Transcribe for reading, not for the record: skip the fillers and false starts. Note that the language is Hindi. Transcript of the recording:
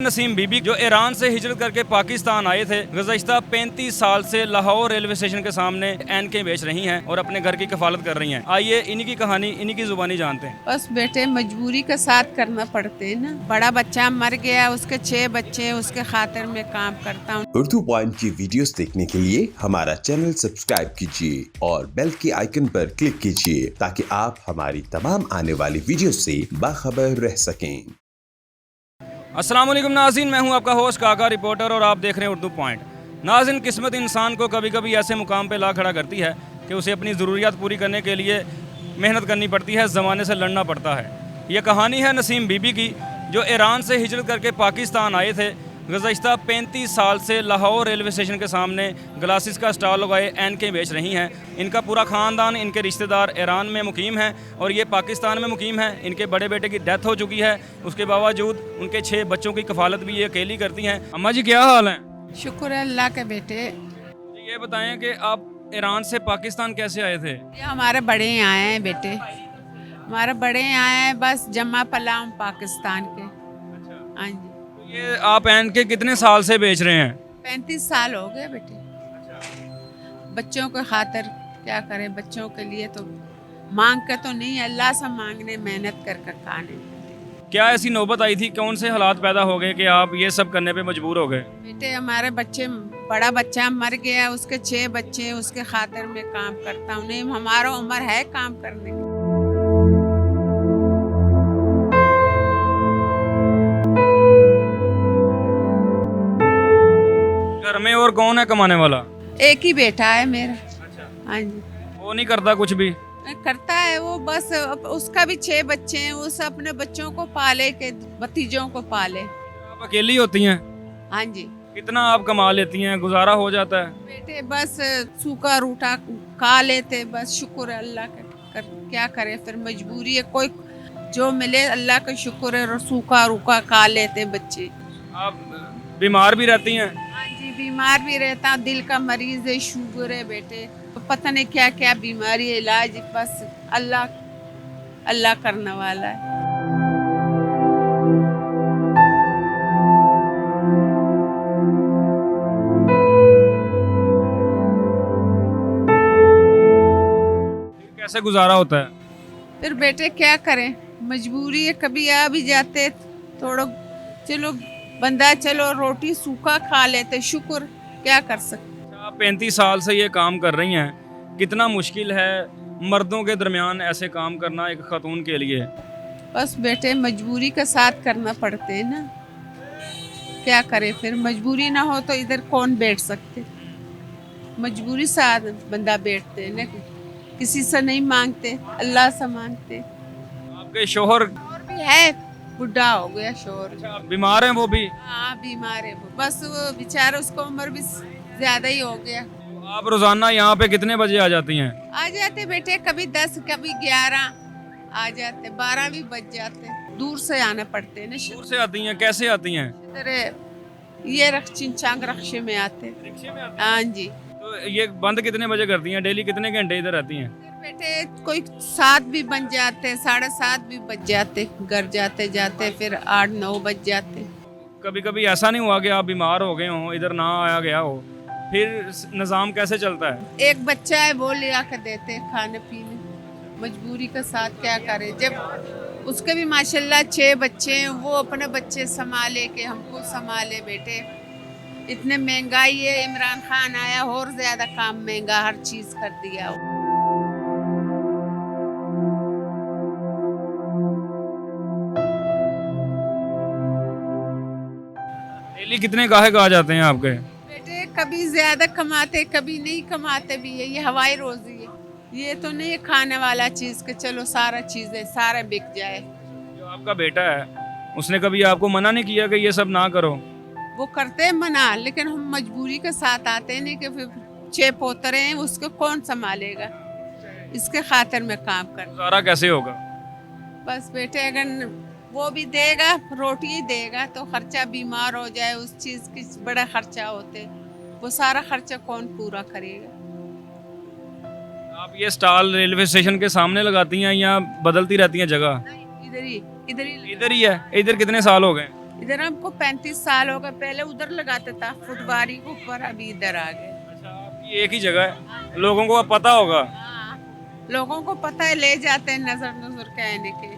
नसीम बीबी जो ईरान से हिजरत करके पाकिस्तान आए थे, गुज़श्ता 35 साल से लाहौर रेलवे स्टेशन के सामने एनके बेच रही हैं और अपने घर की कफालत कर रही हैं। आइए इन्हीं की कहानी इन्हीं की जुबानी जानते हैं। बस बेटे मजबूरी का साथ करना पड़ते है ना। बड़ा बच्चा मर गया, उसके 6 बच्चे, उसके खातिर में काम करता हूँ। उर्दू पॉइंट की वीडियोस देखने के लिए हमारा चैनल सब्सक्राइब कीजिए और बेल के आइकन पर क्लिक कीजिए ताकि आप हमारी तमाम आने वाली वीडियो से बाखबर रह सकें। अस्सलाम वालेकुम नाज़रीन, मैं हूं आपका होस्ट काका रिपोर्टर और आप देख रहे हैं उर्दू पॉइंट। नाज़रीन, किस्मत इंसान को कभी कभी ऐसे मुकाम पे ला खड़ा करती है कि उसे अपनी ज़रूरियात पूरी करने के लिए मेहनत करनी पड़ती है, ज़माने से लड़ना पड़ता है। ये कहानी है नसीम बीबी की जो ईरान से हिजरत करके पाकिस्तान आए थे। गुज़श्ता 35 साल से लाहौर रेलवे स्टेशन के सामने ग्लासेस का स्टॉल लगाए एनके बेच रही हैं। इनका पूरा ख़ानदान, इनके रिश्तेदार ईरान में मुकीम हैं और ये पाकिस्तान में मुकीम हैं। इनके बड़े बेटे की डेथ हो चुकी है, उसके बावजूद उनके 6 बच्चों की कफालत भी ये अकेली करती हैं। अम्मा जी, क्या हाल है? शुक्र है अल्लाह के बेटे। ये बताएं कि आप ईरान से पाकिस्तान कैसे आए थे? ये हमारे बड़े यहाँ आए हैं बेटे, हमारे बड़े यहाँ आए हैं, बस जमा पलाम पाकिस्तान के। हाँ जी। ये आप एनके कितने साल से बेच रहे हैं? 35 साल हो गए बेटे। बच्चों के खातिर क्या करें, बच्चों के लिए तो मांग के तो नहीं, अल्लाह से मांगने, मेहनत कर कर खाने। क्या ऐसी नौबत आई थी, कौन से हालात पैदा हो गए कि आप ये सब करने पे मजबूर हो गए? बेटे हमारे बच्चे, बड़ा बच्चा मर गया, उसके 6 बच्चे, उसके खातिर में काम करता हूँ। नहीं, हमारा उम्र है काम करने की। घर में और कौन है कमाने वाला? एक ही बेटा है मेरा। हाँ जी। वो नहीं करता कुछ भी? करता है वो, बस उसका भी 6 बच्चे हैं, उस अपने बच्चों को पाले के भतीजों को पाले। आप अकेली होती हैं? हाँ जी। कितना आप कमा लेती हैं, गुजारा हो जाता है? बेटे बस सूखा रूठा खा लेते, बस शुक्र है अल्लाह का। क्या करे, फिर मजबूरी है, कोई जो मिले अल्लाह का शुक्र है, और सूखा रूखा खा लेते बच्चे। आप बीमार भी रहती हैं? हाँ जी, बीमार भी रहता, दिल का मरीज है, शुगर है बेटे, तो पता नहीं क्या क्या बीमारी है, इलाज बस अल्लाह अल्लाह करने वाला है। कैसे गुजारा होता है? फिर बेटे क्या करें, मजबूरी है, कभी आ भी जाते थोड़ा, चलो बंदा, चलो रोटी सूखा खा लेते, शुक्र, क्या कर सकते। आप 35 साल से ये काम कर रही हैं, कितना मुश्किल है मर्दों के दरमियान ऐसे काम करना एक खातून के लिए? बस बेटे मजबूरी का साथ करना पड़ते है ना, क्या करे, फिर मजबूरी ना हो तो इधर कौन बैठ सकते, मजबूरी साथ बंदा बैठते है ना, किसी से नहीं मांगते, अल्लाह से मांगते। आपके शोहर? और भी है, बुढ़ा हो गया शोहर। बीमार हैं वो भी? हाँ बीमार है वो, बस वो बेचारा, उसको उम्र भी ज्यादा ही हो गया। आप रोजाना यहाँ पे कितने बजे आ जाती हैं? आ जाते बेटे, कभी 10, कभी 11 आ जाते, 12 भी बज जाते, दूर से आना पड़ते है ना। दूर से आती हैं? कैसे आती हैं? इधर ये चिंचांग रक्शे में आते। रिक्शे में आती हाँ जी। हैं? तो ये बंद कितने बजे करती हैं? डेली कितने घंटे इधर रहती हैं? फिर बेटे कोई 7 भी बन जाते, 7:30 भी बज जाते, घर जाते जाते फिर 8-9 बज जाते। कभी कभी ऐसा नहीं हुआ कि आप बीमार हो गए हो, इधर ना आया गया हो, फिर निज़ाम कैसे चलता है? एक बच्चा है, वो ले आकर देते खाने पीने, मजबूरी का साथ क्या करे। जब उसके भी माशाल्लाह 6 बच्चे हैं, वो अपने बच्चे संभाले के हमको संभाले। बेटे इतने महंगाई है, इमरान खान आया और ज्यादा काम महंगा, हर चीज कर दिया। डेली कितने गाहक आ जाते हैं आपके? बेटे कभी ज्यादा कमाते, कभी नहीं कमाते भी है, ये हवाई रोजी है, ये तो नहीं है खाने वाला चीज के चलो सारा चीजें सारा बिक जाए। जो आपका बेटा है उसने कभी आपको मना नहीं किया कि ये सब ना करो? वो करते हैं मना, लेकिन हम मजबूरी के साथ आते हैं, नहीं कि फिर 6 पोतरे हैं, उसको कौन संभालेगा, इसके खातिर में काम कर। गुजारा कैसे होगा? बस बेटे अगर वो भी देगा, रोटी ही देगा, तो खर्चा बीमार हो जाए उस चीज की बड़ा खर्चा होते, वो सारा खर्चा कौन पूरा करेगा। आप ये स्टॉल रेलवे स्टेशन के सामने लगाती हैं या बदलती रहती हैं जगह? इधर ही इधर ही है। इधर कितने साल हो गए? इधर हमको 35 साल हो गए, पहले उधर लगाता था फुटबारी के ऊपर, अभी इधर आ गए। अच्छा, आपकी एक ही जगह है, लोगों को अब पता होगा। हाँ, लोगों को पता है, ले जाते हैं नजर नजर कहने के।